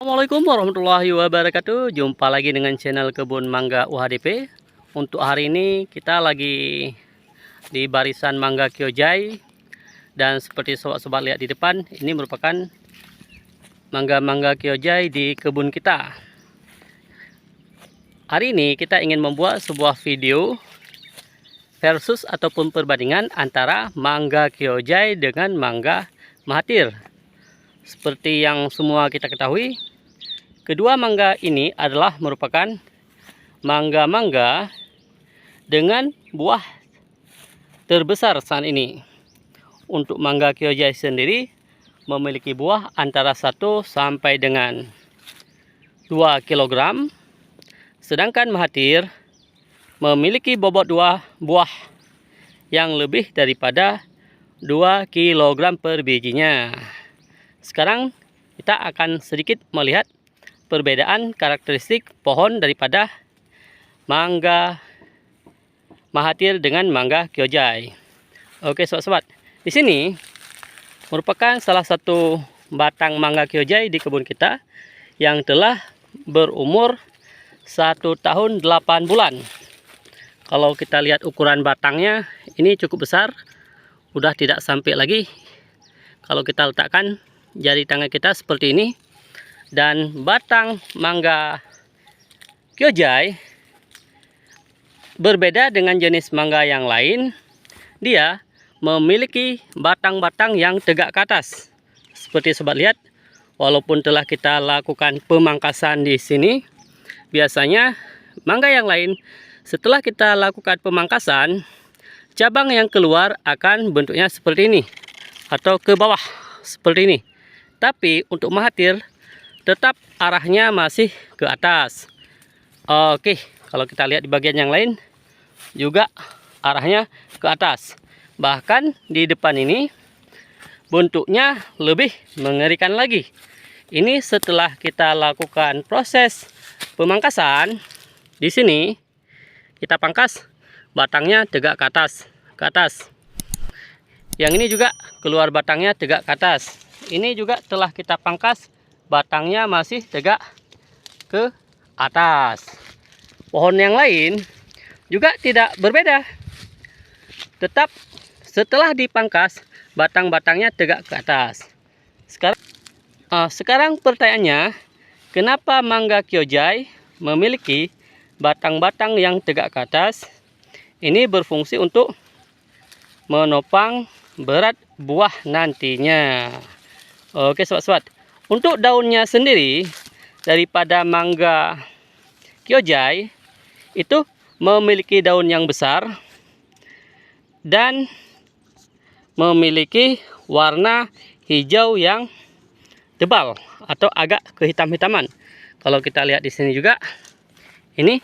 Assalamualaikum warahmatullahi wabarakatuh. Jumpa lagi dengan channel Kebun Mangga UHDP. Untuk hari ini kita lagi di barisan mangga Kyojai. Dan seperti sobat-sobat lihat di depan, ini merupakan mangga-mangga Kyojai di kebun kita. Hari ini kita ingin membuat sebuah video versus ataupun perbandingan antara mangga Kyojai dengan mangga Mahathir. Seperti yang semua kita ketahui, kedua mangga ini adalah merupakan mangga-mangga dengan buah terbesar saat ini. Untuk mangga Kyojai sendiri memiliki buah antara 1 sampai dengan 2 kg. Sedangkan Mahathir memiliki bobot buah yang lebih daripada 2 kg per bijinya. Sekarang kita akan sedikit melihat perbedaan karakteristik pohon daripada mangga Mahathir dengan mangga Kyojai. Oke sobat-sobat, di sini merupakan salah satu batang mangga Kyojai di kebun kita yang telah berumur 1 tahun 8 bulan. Kalau kita lihat ukuran batangnya, ini cukup besar, udah tidak sampai lagi kalau kita letakkan jari tangan kita seperti ini. Dan batang mangga Kyojai berbeda dengan jenis mangga yang lain. Dia memiliki batang-batang yang tegak ke atas. Seperti sobat lihat, walaupun telah kita lakukan pemangkasan di sini, biasanya mangga yang lain setelah kita lakukan pemangkasan, cabang yang keluar akan bentuknya seperti ini atau ke bawah seperti ini. Tapi untuk Mahathir tetap arahnya masih ke atas. Oke, kalau kita lihat di bagian yang lain juga arahnya ke atas. Bahkan di depan ini bentuknya lebih mengerikan lagi. Ini setelah kita lakukan proses pemangkasan. Di sini kita pangkas, batangnya tegak ke atas. Yang ini juga keluar batangnya tegak ke atas. Ini juga telah kita pangkas, batangnya masih tegak ke atas. Pohon yang lain juga tidak berbeda. Tetap setelah dipangkas, batang-batangnya tegak ke atas. Sekarang pertanyaannya, kenapa mangga Kyojai memiliki batang-batang yang tegak ke atas? Ini berfungsi untuk menopang berat buah nantinya. Oke sobat-sobat, untuk daunnya sendiri daripada mangga Kyojai itu memiliki daun yang besar dan memiliki warna hijau yang tebal atau agak kehitam-hitaman. Kalau kita lihat di sini juga, ini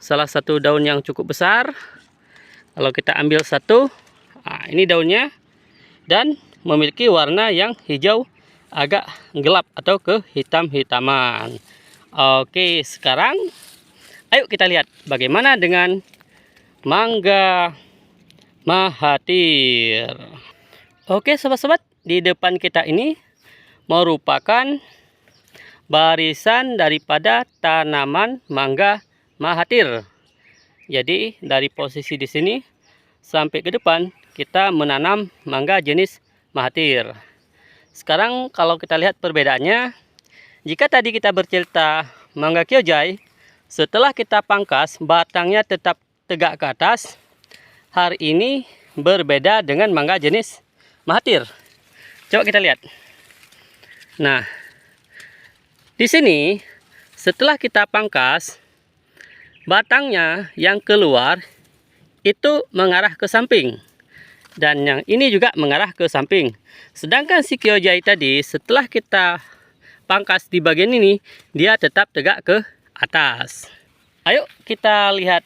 salah satu daun yang cukup besar. Kalau kita ambil satu, ini daunnya, dan memiliki warna yang hijau agak gelap atau kehitam-hitaman. Oke, sekarang ayo kita lihat bagaimana dengan mangga Mahathir. Oke sobat-sobat, di depan kita ini merupakan barisan daripada tanaman mangga Mahathir. Jadi dari posisi di sini sampai ke depan kita menanam mangga jenis Mahathir. Sekarang kalau kita lihat perbedaannya, jika tadi kita bercerita mangga Kyojai setelah kita pangkas batangnya tetap tegak ke atas, hari ini berbeda dengan mangga jenis Mahathir. Coba kita lihat. Nah, di sini setelah kita pangkas, batangnya yang keluar itu mengarah ke samping. Dan yang ini juga mengarah ke samping. Sedangkan si Kyojai tadi setelah kita pangkas di bagian ini, dia tetap tegak ke atas. Ayo kita lihat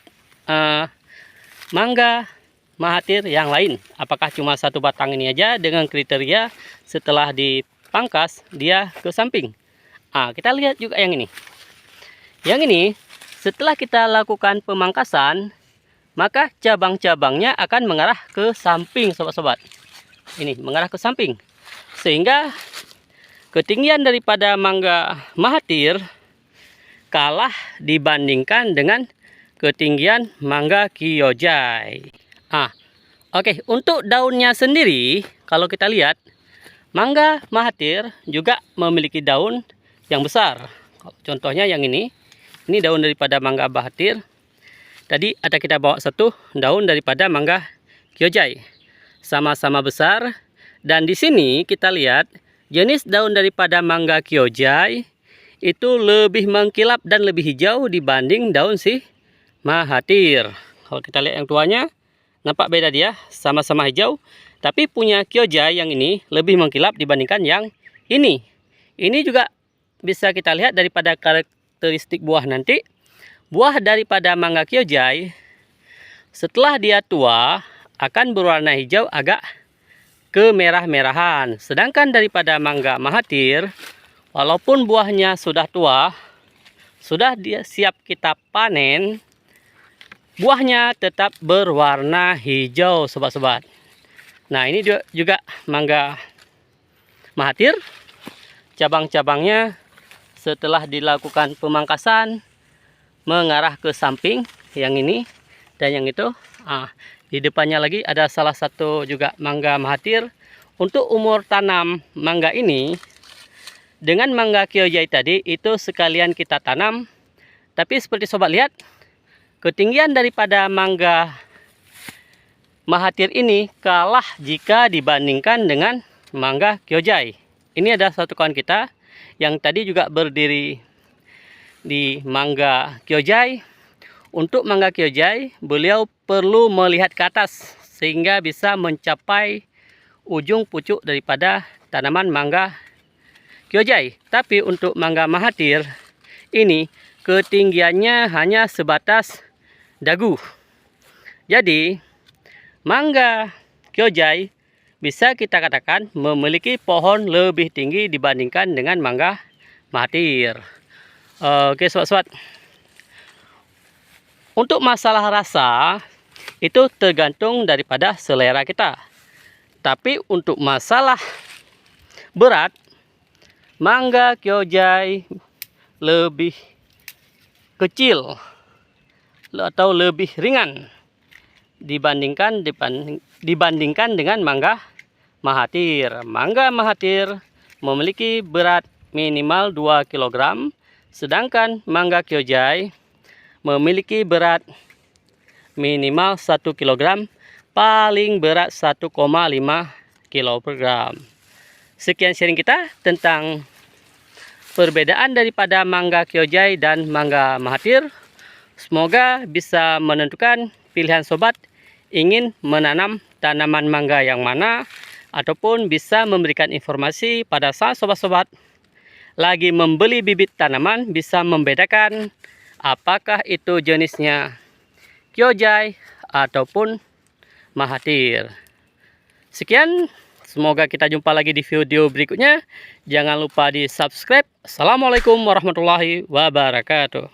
mangga Mahathir yang lain. Apakah cuma satu batang ini aja dengan kriteria setelah dipangkas dia ke samping. Kita lihat juga yang ini. Yang ini setelah kita lakukan pemangkasan, maka cabang-cabangnya akan mengarah ke samping sobat-sobat. Ini mengarah ke samping. Sehingga ketinggian daripada mangga Mahathir kalah dibandingkan dengan ketinggian mangga Kyojai. Oke, untuk daunnya sendiri, kalau kita lihat, mangga Mahathir juga memiliki daun yang besar. Contohnya yang ini daun daripada mangga Mahathir. Tadi ada kita bawa satu daun daripada mangga Kyojai, sama-sama besar. Dan di sini kita lihat jenis daun daripada mangga Kyojai itu lebih mengkilap dan lebih hijau dibanding daun si Mahathir. Kalau kita lihat yang tuanya, nampak beda dia, sama-sama hijau. Tapi punya Kyojai yang ini lebih mengkilap dibandingkan yang ini. Ini juga bisa kita lihat daripada karakteristik buah nanti. Buah daripada mangga Kyojai setelah dia tua akan berwarna hijau agak kemerah-merahan. Sedangkan daripada mangga Mahathir, walaupun buahnya sudah tua, sudah dia siap kita panen, buahnya tetap berwarna hijau, sobat-sobat. Nah, ini juga mangga Mahathir. Cabang-cabangnya setelah dilakukan pemangkasan mengarah ke samping, yang ini dan yang itu. Di depannya lagi ada salah satu juga mangga Mahathir. Untuk umur tanam mangga ini dengan mangga Kyojai tadi itu sekalian kita tanam. Tapi seperti sobat lihat, ketinggian daripada mangga Mahathir ini kalah jika dibandingkan dengan mangga Kyojai. Ini ada satu kawan kita yang tadi juga berdiri di mangga Kyojai. Untuk mangga Kyojai, beliau perlu melihat ke atas sehingga bisa mencapai ujung pucuk daripada tanaman mangga Kyojai. Tapi untuk mangga Mahathir ini ketinggiannya hanya sebatas dagu. Jadi mangga Kyojai bisa kita katakan memiliki pohon lebih tinggi dibandingkan dengan mangga Mahathir. Oke sobat-sobat, untuk masalah rasa itu tergantung daripada selera kita. Tapi untuk masalah berat, mangga Kyojai lebih kecil atau lebih ringan dibandingkan dengan mangga Mahathir. Mangga Mahathir memiliki berat minimal 2 kg, sedangkan mangga Kyojai memiliki berat minimal 1 kg, paling berat 1,5 kg. Sekian sharing kita tentang perbedaan daripada mangga Kyojai dan mangga Mahathir. Semoga bisa menentukan pilihan sobat ingin menanam tanaman mangga yang mana, ataupun bisa memberikan informasi pada saat sobat-sobat lagi membeli bibit tanaman bisa membedakan apakah itu jenisnya Kyojai ataupun Mahathir. Sekian, semoga kita jumpa lagi di video berikutnya. Jangan lupa di subscribe. Assalamualaikum warahmatullahi wabarakatuh.